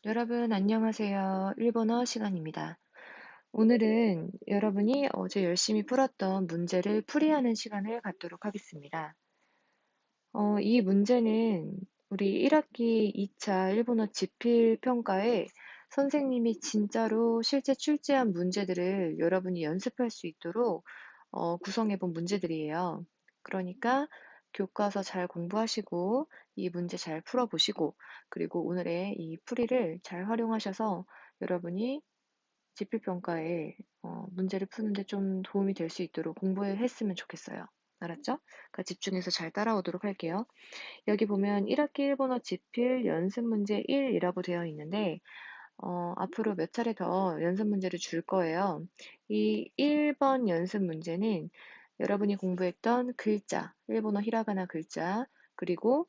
여러분, 안녕하세요. 일본어 시간입니다. 오늘은 여러분이 어제 열심히 풀었던 문제를 풀이하는 시간을 갖도록 하겠습니다. 이 문제는 우리 1학기 2차 일본어 지필 평가에 선생님이 진짜로 실제 출제한 문제들을 여러분이 연습할 수 있도록 구성해 본 문제들이에요. 그러니까 교과서 잘 공부하시고 이 문제 잘 풀어보시고 그리고 오늘의 이 풀이를 잘 활용하셔서 여러분이 지필평가에 문제를 푸는데 좀 도움이 될 수 있도록 공부했으면 좋겠어요. 알았죠? 그러니까 집중해서 잘 따라오도록 할게요. 여기 보면 1학기 일본어 지필 연습 문제 1이라고 되어 있는데 앞으로 몇 차례 더 연습 문제를 줄 거예요. 이 1번 연습 문제는 여러분이 공부했던 글자, 일본어 히라가나 글자, 그리고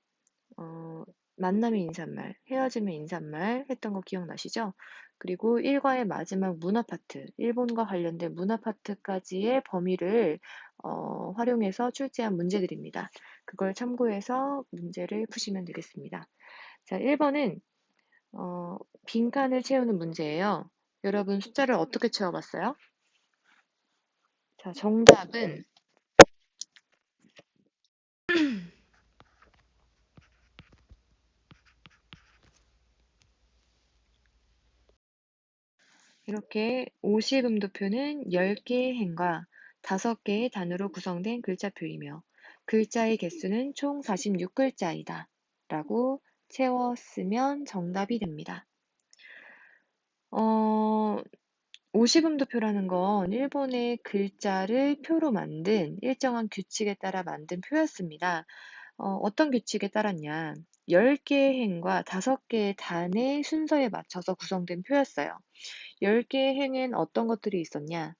만남의 인사말, 헤어짐의 인사말 했던 거 기억나시죠? 그리고 1과의 마지막 문화 파트, 일본과 관련된 문화 파트까지의 범위를 활용해서 출제한 문제들입니다. 그걸 참고해서 문제를 푸시면 되겠습니다. 자, 1번은 빈칸을 채우는 문제예요. 여러분 숫자를 어떻게 채워봤어요? 자, 정답은 이렇게 50음도표는 10개의 행과 5개의 단어로 구성된 글자표이며 글자의 개수는 총 46글자이다. 라고 채웠으면 정답이 됩니다. 50음도표라는 건 일본의 글자를 표로 만든 일정한 규칙에 따라 만든 표였습니다. 어떤 규칙에 따랐냐? 10개의 행과 5개의 단의 순서에 맞춰서 구성된 표였어요. 10개의 행엔 어떤 것들이 있었냐?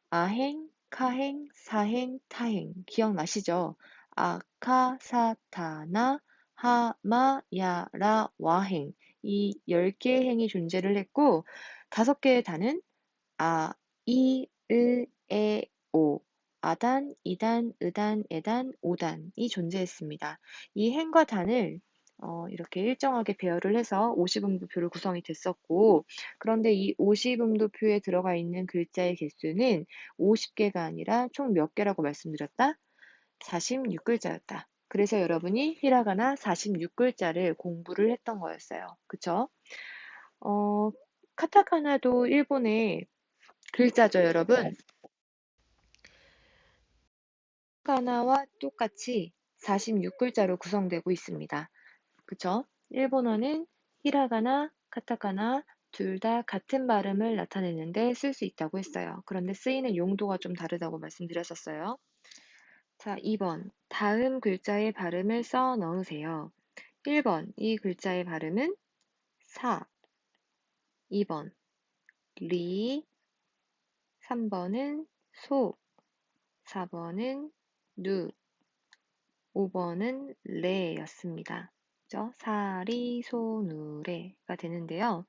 아행, 카행, 사행, 타행. 기억나시죠? 아카사타나, 하마, 야라, 와행. 이 10개의 행이 존재를 했고, 5개의 단은 아, 이, 을, 에, 오. 아단, 이단, 으단, 에단, 오단이 존재했습니다. 이 행과 단을 이렇게 일정하게 배열을 해서 50음도표를 구성이 됐었고, 그런데 이 50음도표에 들어가 있는 글자의 개수는 50개가 아니라 총 몇 개라고 말씀드렸다? 46글자였다. 그래서 여러분이 히라가나 46글자를 공부를 했던 거였어요. 그쵸? 카타카나도 일본의 글자죠, 여러분. 카타카나와 똑같이 46글자로 구성되고 있습니다. 그쵸? 일본어는 히라가나, 카타카나 둘 다 같은 발음을 나타내는데 쓸 수 있다고 했어요. 그런데 쓰이는 용도가 좀 다르다고 말씀드렸었어요. 자, 2번. 다음 글자의 발음을 써 넣으세요. 1번. 이 글자의 발음은 사. 2번. 리. 3번은 소. 4번은 누. 5번은 레였습니다. 그죠? 사리, 소, 누, 레가 되는데요.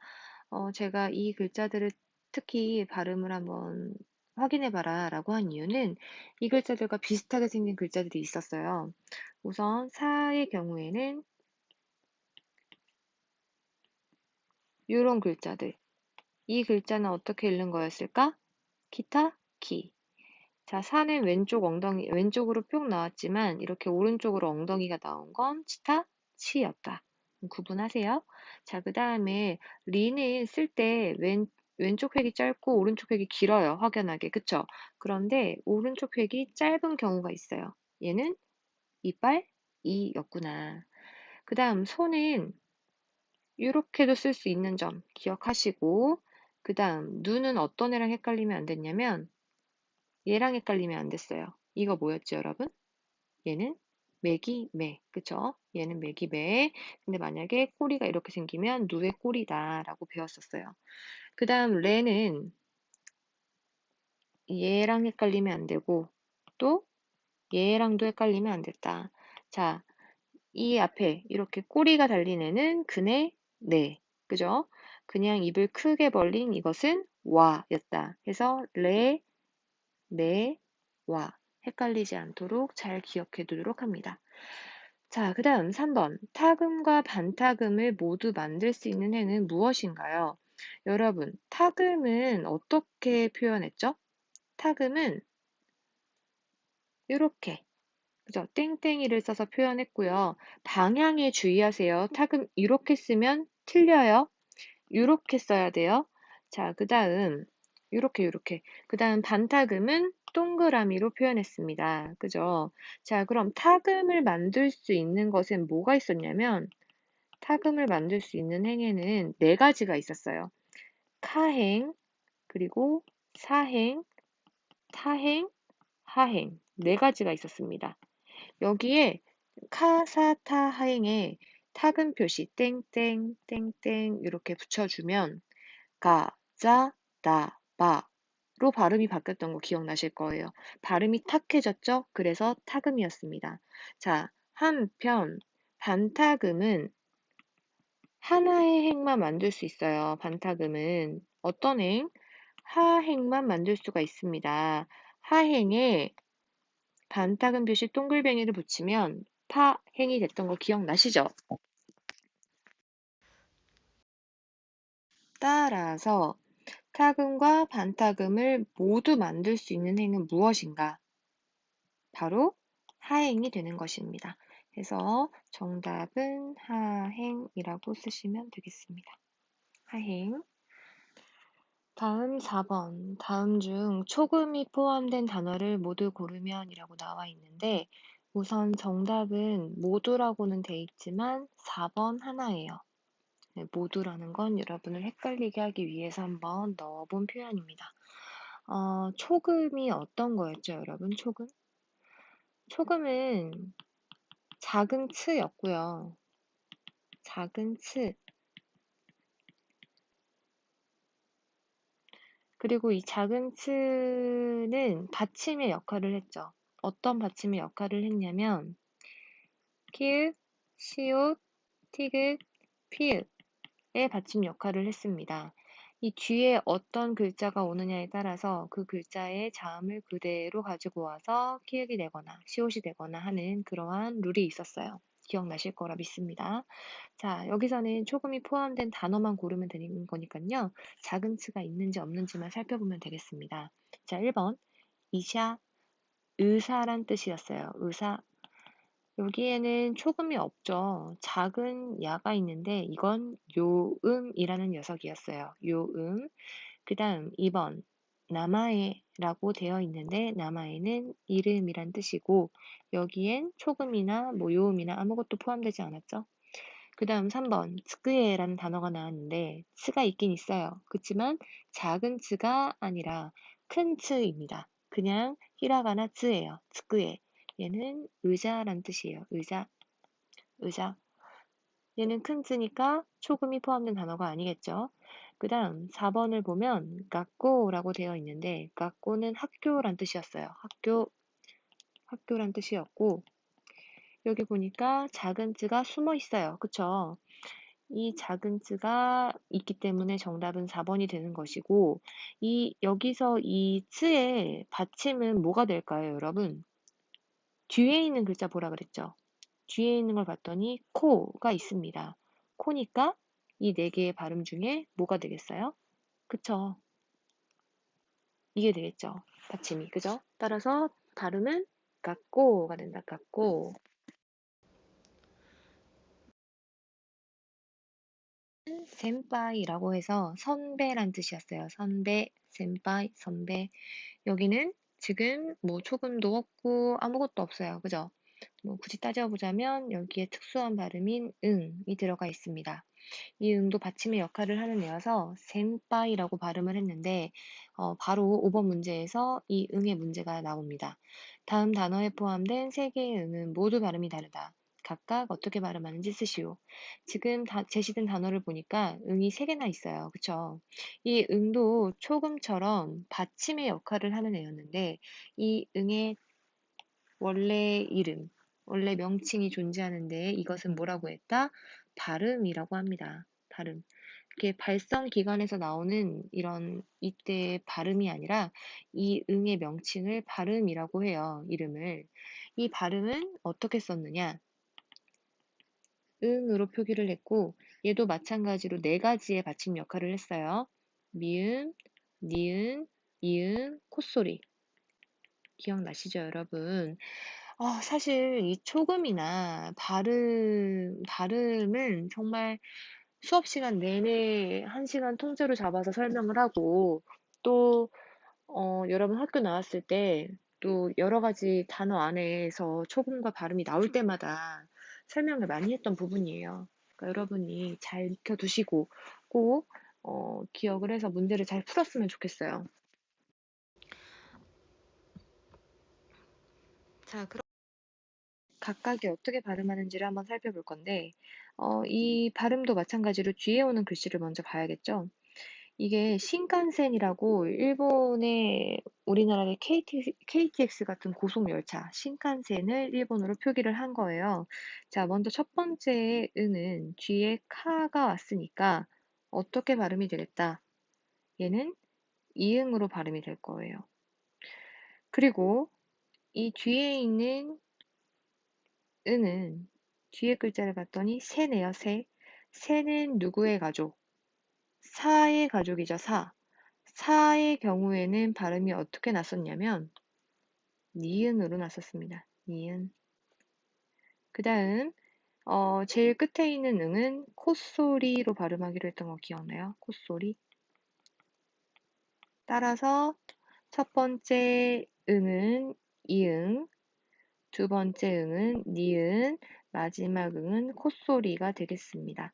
제가 이 글자들을 특히 발음을 한번 확인해봐라 라고 한 이유는 이 글자들과 비슷하게 생긴 글자들이 있었어요. 우선 사의 경우에는 이런 글자들. 이 글자는 어떻게 읽는 거였을까? 기타, 키. 자, 사는 왼쪽 엉덩이, 왼쪽으로 뿅 나왔지만 이렇게 오른쪽으로 엉덩이가 나온 건 치타, 치였다. 구분하세요. 자, 그 다음에 리는 쓸 때 왼쪽 획이 짧고 오른쪽 획이 길어요. 확연하게. 그쵸? 그런데 오른쪽 획이 짧은 경우가 있어요. 얘는 이빨, 이였구나. 그 다음 소는 이렇게도 쓸 수 있는 점 기억하시고 그 다음 누는 어떤 애랑 헷갈리면 안 됐냐면 얘랑 헷갈리면 안 됐어요. 이거 뭐였지, 여러분? 얘는 매기매, 그쵸? 얘는 매기매. 근데 만약에 꼬리가 이렇게 생기면 누의 꼬리다 라고 배웠었어요. 그 다음 레는 얘랑 헷갈리면 안 되고 또 얘랑도 헷갈리면 안 됐다. 자, 이 앞에 이렇게 꼬리가 달린 애는 그네, 네. 그죠? 그냥 입을 크게 벌린 이것은 와였다. 해서 레, 네, 와. 헷갈리지 않도록 잘 기억해 두도록 합니다. 자, 그 다음 3번. 타금과 반타금을 모두 만들 수 있는 해는 무엇인가요? 여러분, 타금은 어떻게 표현했죠? 타금은 이렇게, 그죠? 땡땡이를 써서 표현했고요. 방향에 주의하세요. 타금 이렇게 쓰면 틀려요. 이렇게 써야 돼요. 자, 그 다음, 이렇게. 그 다음 반타금은 동그라미로 표현했습니다. 그죠? 자, 그럼 타금을 만들 수 있는 것엔 뭐가 있었냐면, 타금을 만들 수 있는 행에는 네 가지가 있었어요. 카행, 그리고 사행, 타행, 하행. 네 가지가 있었습니다. 여기에 카사타하행에 타금 표시 땡땡, 땡땡 이렇게 붙여주면 가, 자, 다, 바로 발음이 바뀌었던 거 기억나실 거예요. 발음이 탁해졌죠? 그래서 타금이었습니다. 자, 한편 반타금은 하나의 행만 만들 수 있어요. 반타금은 어떤 행? 하행만 만들 수가 있습니다. 하행에 반타금 표시 동글뱅이를 붙이면 파행이 됐던 거 기억나시죠? 따라서 타금과 반타금을 모두 만들 수 있는 행은 무엇인가? 바로 하행이 되는 것입니다. 그래서 정답은 하행이라고 쓰시면 되겠습니다. 하행. 다음 4번. 다음 중 초금이 포함된 단어를 모두 고르면이라고 나와 있는데 우선 정답은 모두라고는 돼 있지만 4번 하나예요. 네, 모두라는 건 여러분을 헷갈리게 하기 위해서 한번 넣어본 표현입니다. 초금이 어떤 거였죠, 여러분? 초금? 초금은 작은 츠였고요. 작은 츠. 그리고 이 작은 츠는 받침의 역할을 했죠. 어떤 받침의 역할을 했냐면 키읔, 시옷, 티귿, 피읗의 받침 역할을 했습니다. 이 뒤에 어떤 글자가 오느냐에 따라서 그 글자의 자음을 그대로 가지고 와서 키읔이 되거나 시옷이 되거나 하는 그러한 룰이 있었어요. 기억나실 거라 믿습니다. 자, 여기서는 초금이 포함된 단어만 고르면 되는 거니까요. 작은 치가 있는지 없는지만 살펴보면 되겠습니다. 자, 1번. 이샤, 의사란 뜻이었어요. 의사. 여기에는 초금이 없죠. 작은 야가 있는데 이건 요음이라는 녀석이었어요. 요음. 그 다음 2번. 나마에라고 되어 있는데 나마에는 이름이란 뜻이고 여기엔 초금이나 뭐 요음이나 아무것도 포함되지 않았죠. 그 다음 3번, 츠크에라는 단어가 나왔는데, 츠가 있긴 있어요. 그렇지만 작은 츠가 아니라 큰 츠입니다. 그냥 히라가나 츠예요. 츠크에. 얘는 의자란 뜻이에요. 의자, 의자. 얘는 큰 츠니까 초금이 포함된 단어가 아니겠죠. 그 다음 4번을 보면 가꼬라고 되어 있는데, 가꼬는 학교란 뜻이었어요. 학교란 뜻이었고, 여기 보니까 작은 츠가 숨어 있어요. 그쵸? 이 작은 츠가 있기 때문에 정답은 4번이 되는 것이고, 여기서 이 츠의 받침은 뭐가 될까요, 여러분? 뒤에 있는 글자 보라 그랬죠? 뒤에 있는 걸 봤더니 코가 있습니다. 코니까 이 네 개의 발음 중에 뭐가 되겠어요? 그쵸? 이게 되겠죠. 받침이. 그죠? 따라서 발음은 갖고가 된다. 갖고. 센파이라고 해서 선배란 뜻이었어요. 선배, 센파이, 선배. 여기는 지금 뭐 초금도 없고 아무것도 없어요. 그죠? 뭐 굳이 따져보자면 여기에 특수한 발음인 응이 들어가 있습니다. 이 응도 받침의 역할을 하는 애여서 센파이라고 발음을 했는데 바로 5번 문제에서 이 응의 문제가 나옵니다. 다음 단어에 포함된 세 개의 응은 모두 발음이 다르다. 각각 어떻게 발음하는지 쓰시오. 지금 제시된 단어를 보니까 응이 세 개나 있어요. 그쵸? 이 응도 초금처럼 받침의 역할을 하는 애였는데 이 응의 원래 이름, 원래 명칭이 존재하는데 이것은 뭐라고 했다? 발음이라고 합니다. 발음. 이렇게 발성 기관에서 나오는 이런 이때의 발음이 아니라 이 응의 명칭을 발음이라고 해요. 이름을. 이 발음은 어떻게 썼느냐? 응으로 표기를 했고 얘도 마찬가지로 네 가지의 받침 역할을 했어요. 미음, 니은, 이응, 콧소리. 기억나시죠, 여러분? 사실 이 초금이나 발음은 정말 수업 시간 내내 한 시간 통째로 잡아서 설명을 하고 또 여러분 학교 나왔을 때 또 여러 가지 단어 안에서 초금과 발음이 나올 때마다 설명을 많이 했던 부분이에요. 그러니까 여러분이 잘 익혀두시고 꼭 기억을 해서 문제를 잘 풀었으면 좋겠어요. 자, 그럼 각각이 어떻게 발음하는지를 한번 살펴볼 건데, 이 발음도 마찬가지로 뒤에 오는 글씨를 먼저 봐야겠죠? 이게 신칸센이라고 일본의 우리나라의 KTX 같은 고속열차 신칸센을 일본어로 표기를 한 거예요. 자, 먼저 첫 번째 은은 뒤에 카가 왔으니까 어떻게 발음이 되겠다? 얘는 이응으로 발음이 될 거예요. 그리고 이 뒤에 있는 은은 뒤에 글자를 봤더니 새네요, 새. 새는 누구의 가족? 사의 가족이죠, 사. 사의 경우에는 발음이 어떻게 났었냐면 니은으로 났었습니다. 니은. 그 다음 제일 끝에 있는 응은 콧소리로 발음하기로 했던 거 기억나요? 콧소리. 따라서 첫 번째 응은 이응, 두 번째 응은 니은, 마지막 응은 콧소리가 되겠습니다.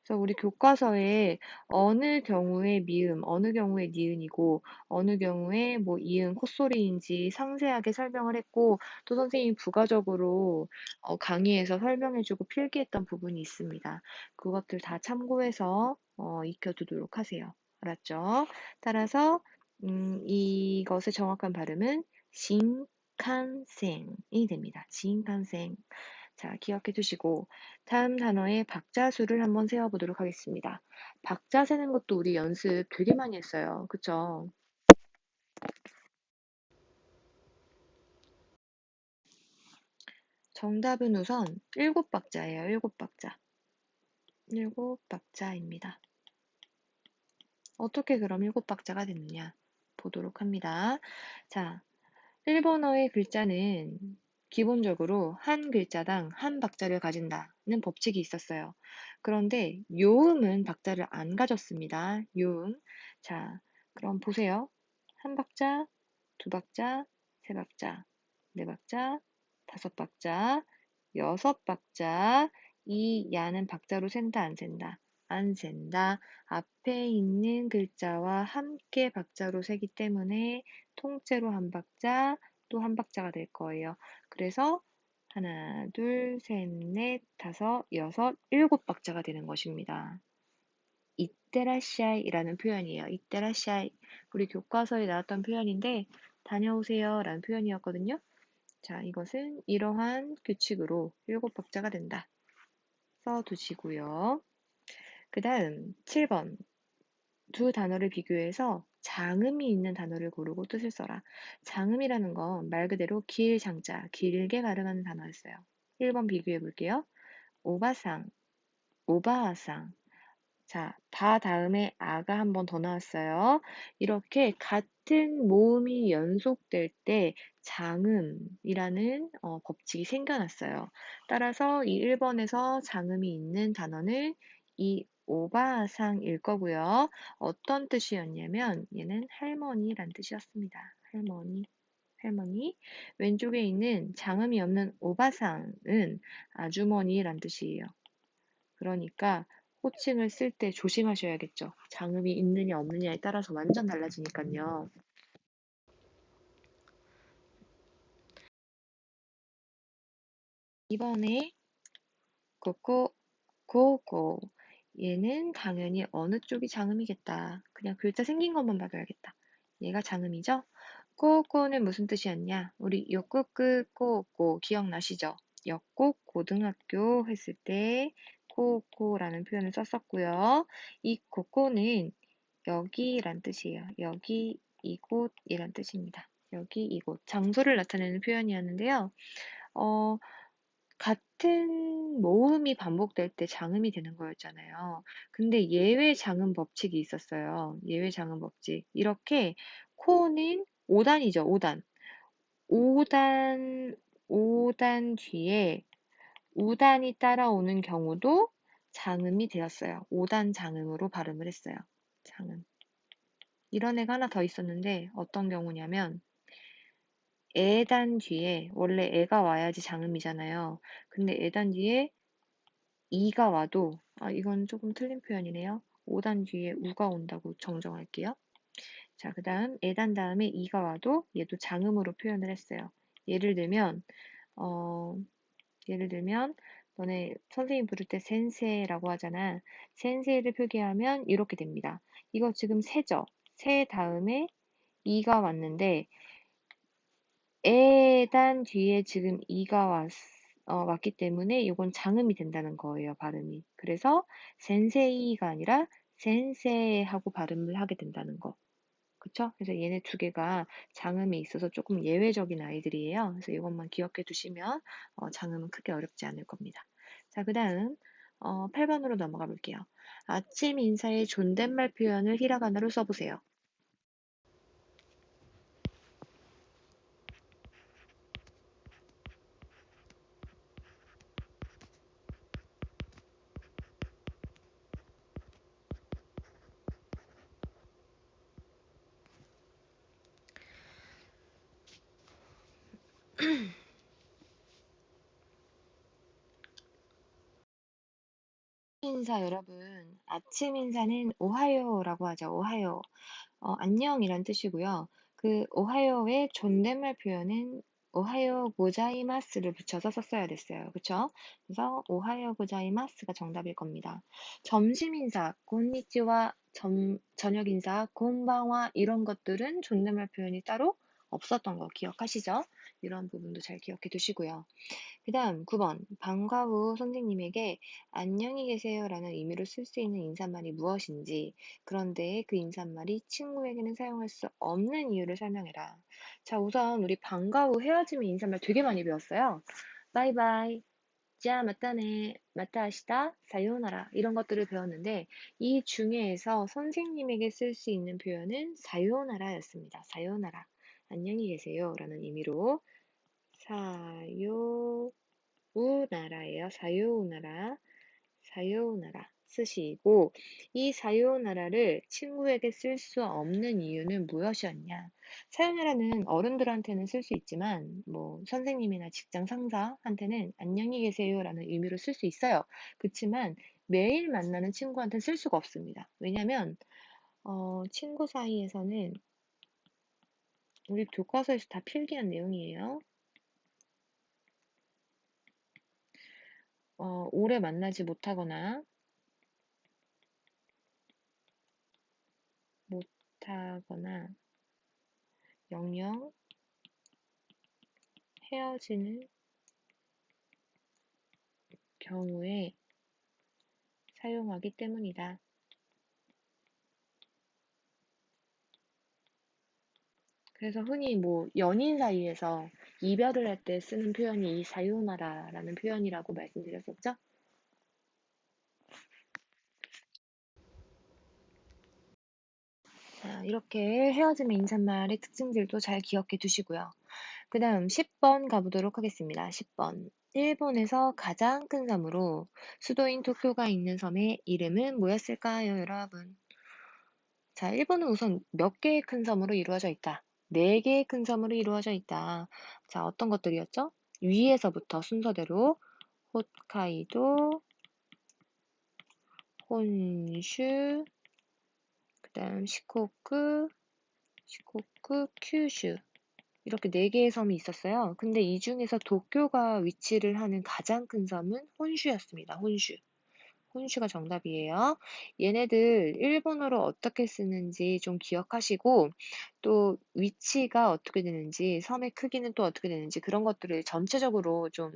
그래서 우리 교과서에 어느 경우에 미음, 어느 경우에 니은이고, 어느 경우에 뭐 이응, 콧소리인지 상세하게 설명을 했고, 또 선생님이 부가적으로 강의에서 설명해주고 필기했던 부분이 있습니다. 그것들 다 참고해서 익혀두도록 하세요. 알았죠? 따라서 이것의 정확한 발음은 신칸센이 됩니다. 신칸센. 자, 기억해 두시고 다음 단어의 박자 수를 한번 세어보도록 하겠습니다. 박자 세는 것도 우리 연습 되게 많이 했어요. 그쵸? 정답은 우선 일곱 박자예요. 일곱 박자. 일곱 박자입니다. 어떻게 그럼 일곱 박자가 됐느냐 보도록 합니다. 자, 일본어의 글자는 기본적으로 한 글자당 한 박자를 가진다는 법칙이 있었어요. 그런데 요음은 박자를 안 가졌습니다. 요음. 자, 그럼 보세요. 한 박자, 두 박자, 세 박자, 네 박자, 다섯 박자, 여섯 박자. 이 야는 박자로 센다, 안 센다? 안 센다. 앞에 있는 글자와 함께 박자로 세기 때문에 통째로 한 박자, 또 한 박자가 될 거예요. 그래서 하나, 둘, 셋, 넷, 다섯, 여섯, 일곱 박자가 되는 것입니다. 이때라샤이라는 표현이에요. 이때라샤이. 우리 교과서에 나왔던 표현인데 다녀오세요 라는 표현이었거든요. 자, 이것은 이러한 규칙으로 일곱 박자가 된다. 써두시고요. 그 다음 7번. 두 단어를 비교해서 장음이 있는 단어를 고르고 뜻을 써라. 장음이라는 건 말 그대로 길 장자, 길게 발음하는 단어였어요. 1번 비교해 볼게요. 오바상, 오바아상. 자, 바 다음에 아가 한 번 더 나왔어요. 이렇게 같은 모음이 연속될 때 장음이라는 법칙이 생겨났어요. 따라서 이 1번에서 장음이 있는 단어는 이 오바상일 거고요. 어떤 뜻이었냐면 얘는 할머니란 뜻이었습니다. 할머니. 할머니. 왼쪽에 있는 장음이 없는 오바상은 아주머니란 뜻이에요. 그러니까 호칭을 쓸 때 조심하셔야겠죠. 장음이 있느냐 없느냐에 따라서 완전 달라지니까요. 이번에 고고 고고 얘는 당연히 어느 쪽이 장음이겠다. 그냥 글자 생긴 것만 봐도알겠다. 얘가 장음이죠? 고고는 무슨 뜻이었냐? 우리 역고끄 고고 기억나시죠? 역곡 고등학교 했을 때 고고라는 표현을 썼었고요. 이 고고는 여기란 뜻이에요. 여기, 이곳이란 뜻입니다. 여기, 이곳. 장소를 나타내는 표현이었는데요. 어, 같은 모음이 반복될 때 장음이 되는 거였잖아요. 근데 예외 장음 법칙이 있었어요. 예외 장음 법칙. 이렇게 코는 5단이죠, 5단. 5단, 5단 뒤에 우단이 따라오는 경우도 장음이 되었어요. 5단 장음으로 발음을 했어요. 장음. 이런 애가 하나 더 있었는데 어떤 경우냐면 애단 뒤에 원래 애가 와야지 장음이잖아요. 근데 애단 뒤에 이가 와도 이건 조금 틀린 표현이네요. 5단 뒤에 우가 온다고 정정할게요. 자, 그다음 애단 다음에 이가 와도 얘도 장음으로 표현을 했어요. 예를 들면 어, 예를 들면 너네 선생님 부를 때 센세라고 하잖아. 센세를 표기하면 이렇게 됩니다. 이거 지금 세죠? 세 다음에 이가 왔는데 에단 뒤에 지금 이가 왔기 때문에 이건 장음이 된다는 거예요, 발음이. 그래서 센세이가 아니라 센세 하고 발음을 하게 된다는 거. 그쵸? 그래서 얘네 두 개가 장음이 있어서 조금 예외적인 아이들이에요. 그래서 이것만 기억해 두시면 장음은 크게 어렵지 않을 겁니다. 자, 그 다음 8번으로 넘어가 볼게요. 아침 인사의 존댓말 표현을 히라가나로 써보세요. 인사 여러분, 아침 인사는 오하요라고 하죠. 오하요. 안녕이란 뜻이고요. 그 오하요의 존댓말 표현은 오하요 고자이마스를 붙여서 썼어야 됐어요. 그쵸? 그래서 오하요 고자이마스가 정답일 겁니다. 점심 인사, 곤니치와 저녁 인사, 곤방와 이런 것들은 존댓말 표현이 따로 없었던 거 기억하시죠? 이런 부분도 잘 기억해 두시고요. 그 다음 9번. 방과 후 선생님에게 안녕히 계세요라는 의미로 쓸 수 있는 인사말이 무엇인지, 그런데 그 인사말이 친구에게는 사용할 수 없는 이유를 설명해라. 자, 우선 우리 방과 후 헤어지면 인사말 되게 많이 배웠어요. 바이바이, 자, 맞다네, 맞다 하시다, 사요나라 이런 것들을 배웠는데 이 중에서 선생님에게 쓸 수 있는 표현은 사요나라였습니다. 사요나라. 안녕히 계세요라는 의미로 사요 우나라예요. 사요우나라, 사요우나라 쓰시고 이 사요우나라를 친구에게 쓸 수 없는 이유는 무엇이었냐? 사요나라는 어른들한테는 쓸 수 있지만 뭐 선생님이나 직장 상사한테는 안녕히 계세요라는 의미로 쓸 수 있어요. 그렇지만 매일 만나는 친구한테는 쓸 수가 없습니다. 왜냐하면 친구 사이에서는 우리 교과서에서 다 필기한 내용이에요. 오래 만나지 못하거나 못하거나 영영 헤어지는 경우에 사용하기 때문이다. 그래서 흔히 뭐 연인 사이에서 이별을 할 때 쓰는 표현이 이 사요나라라는 표현이라고 말씀드렸었죠? 자, 이렇게 헤어짐의 인사말의 특징들도 잘 기억해 두시고요. 그 다음 10번 가보도록 하겠습니다. 10번. 일본에서 가장 큰 섬으로 수도인 도쿄가 있는 섬의 이름은 뭐였을까요, 여러분? 자, 일본은 우선 몇 개의 큰 섬으로 이루어져 있다. 네 개의 큰 섬으로 이루어져 있다. 자, 어떤 것들이었죠? 위에서부터 순서대로 홋카이도, 혼슈, 그다음 시코쿠, 큐슈. 이렇게 네 개의 섬이 있었어요. 근데 이 중에서 도쿄가 위치를 하는 가장 큰 섬은 혼슈였습니다. 혼슈. 혼슈가 정답이에요. 얘네들 일본어로 어떻게 쓰는지 좀 기억하시고 또 위치가 어떻게 되는지 섬의 크기는 또 어떻게 되는지 그런 것들을 전체적으로 좀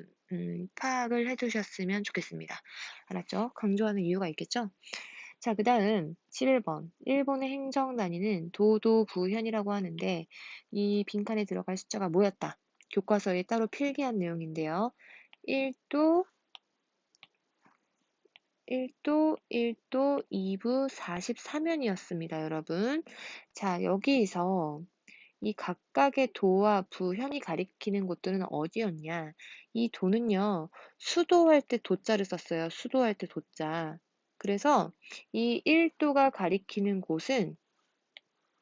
파악을 해두셨으면 좋겠습니다. 알았죠? 강조하는 이유가 있겠죠? 자, 그 다음 11번. 일본의 행정 단위는 도도부현이라고 하는데 이 빈칸에 들어갈 숫자가 뭐였다? 교과서에 따로 필기한 내용인데요. 1도, 1도, 1도, 2부 44면이었습니다, 여러분. 자, 여기서 이 각각의 도와 부, 현이 가리키는 곳들은 어디였냐? 이 도는요, 수도할 때 도자를 썼어요. 수도할 때 도자. 그래서 이 1도가 가리키는 곳은,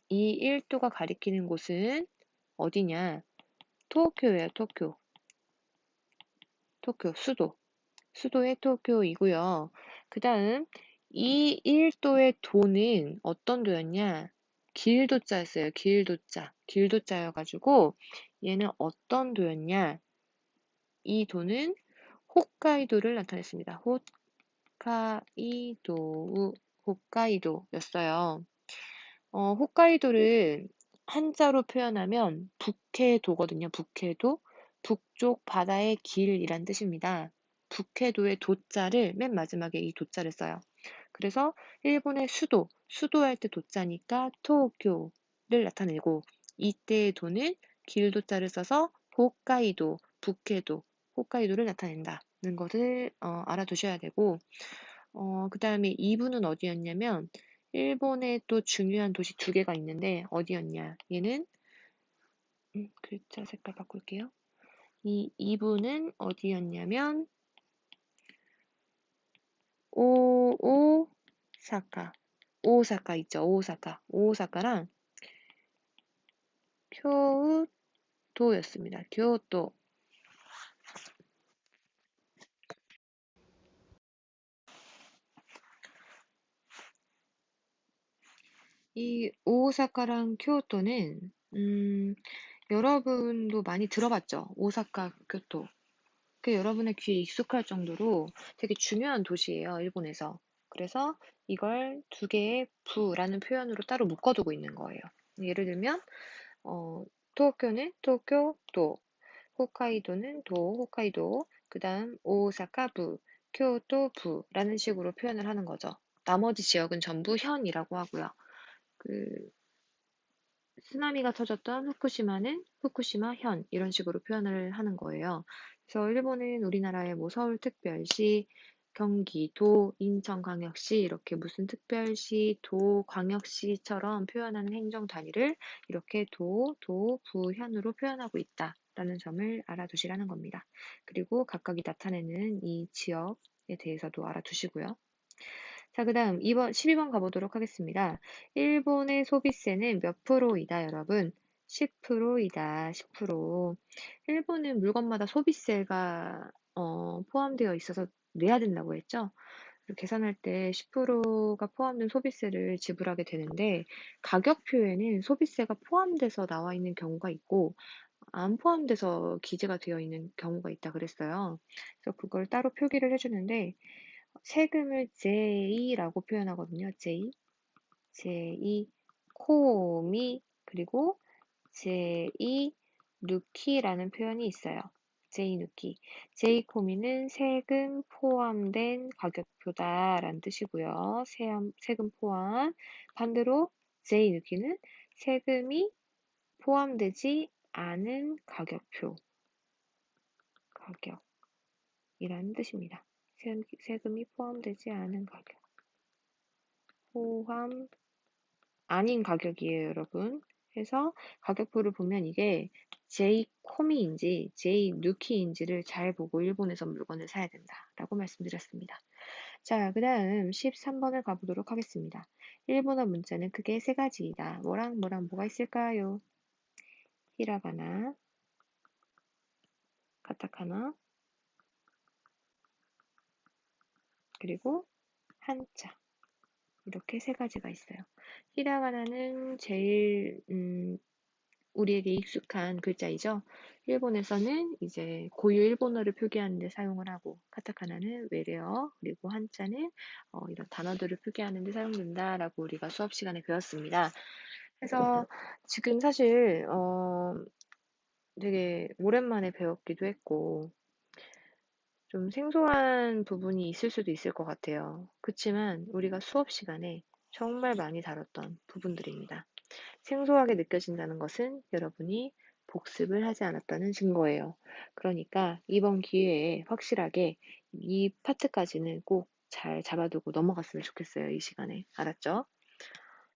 이 1도가 가리키는 곳은 어디냐? 도쿄예요, 도쿄. 도쿄, 수도. 수도의 도쿄이고요. 그 다음, 이 1도의 도는 어떤 도였냐? 길도자였어요. 길도자. 길도자여가지고 얘는 어떤 도였냐? 이 도는 홋카이도를 나타냈습니다. 홋카이도, 홋카이도였어요. 홋카이도를 한자로 표현하면 북해도거든요. 북해도. 북쪽 바다의 길이란 뜻입니다. 북해도의 도자를 맨 마지막에 이 도자를 써요. 그래서 일본의 수도, 수도할 때 도자니까 도쿄를 나타내고 이때의 도는 길도자를 써서 홋카이도, 북해도, 홋카이도를 나타낸다는 것을 알아두셔야 되고 그 다음에 2부는 어디였냐면 일본에 또 중요한 도시 두 개가 있는데 어디였냐? 얘는 글자 색깔 바꿀게요. 이 2부는 어디였냐면 오사카, 오사카 있죠? 오사카, 오사카랑 교토였습니다. 교토. 이 오사카랑 교토는 여러분도 많이 들어봤죠? 오사카, 교토. 그 여러분의 귀에 익숙할 정도로 되게 중요한 도시예요, 일본에서. 그래서 이걸 두 개의 부라는 표현으로 따로 묶어두고 있는 거예요. 예를 들면, 도쿄는 도쿄, 도, 홋카이도는 도, 홋카이도, 그 다음 오사카부, 교토부라는 식으로 표현을 하는 거죠. 나머지 지역은 전부 현이라고 하고요. 그 쓰나미가 터졌던 후쿠시마는 후쿠시마 현 이런 식으로 표현을 하는 거예요. 그래서 일본은 우리나라의 뭐 서울특별시, 경기도, 인천광역시 이렇게 무슨 특별시, 도, 광역시처럼 표현하는 행정 단위를 이렇게 도, 부, 현으로 표현하고 있다라는 점을 알아두시라는 겁니다. 그리고 각각이 나타내는 이 지역에 대해서도 알아두시고요. 자, 그 다음 12번 가보도록 하겠습니다. 일본의 소비세는 몇 프로이다, 여러분? 10%이다, 10%. 일본은 물건마다 소비세가 포함되어 있어서 내야 된다고 했죠? 계산할 때 10%가 포함된 소비세를 지불하게 되는데 가격표에는 소비세가 포함돼서 나와 있는 경우가 있고 안 포함돼서 기재가 되어 있는 경우가 있다 그랬어요. 그래서 그걸 따로 표기를 해주는데 세금을 J라고 표현하거든요. J, 코미, 그리고 J, 누키라는 표현이 있어요. J 누키. J 코미는 세금 포함된 가격표다라는 뜻이고요. 세금 포함. 반대로 J 누키는 세금이 포함되지 않은 가격표, 가격이라는 뜻입니다. 세금이 포함되지 않은 가격. 포함 아닌 가격이에요, 여러분. 그래서 가격표를 보면 이게 J 코미인지 J 누키인지를 잘 보고 일본에서 물건을 사야 된다라고 말씀드렸습니다. 자, 그 다음 13번을 가보도록 하겠습니다. 일본어 문자는 크게 세 가지이다. 뭐랑 뭐가 있을까요? 히라가나, 카타카나, 그리고 한자. 이렇게 세 가지가 있어요. 히라가나는 제일 우리에게 익숙한 글자이죠. 일본에서는 이제 고유 일본어를 표기하는 데 사용을 하고 카타카나는 외래어 그리고 한자는 이런 단어들을 표기하는 데 사용된다라고 우리가 수업 시간에 배웠습니다. 그래서 지금 사실 되게 오랜만에 배웠기도 했고 좀 생소한 부분이 있을 수도 있을 것 같아요. 그치만 우리가 수업 시간에 정말 많이 다뤘던 부분들입니다. 생소하게 느껴진다는 것은 여러분이 복습을 하지 않았다는 증거예요. 그러니까 이번 기회에 확실하게 이 파트까지는 꼭 잘 잡아두고 넘어갔으면 좋겠어요, 이 시간에. 알았죠?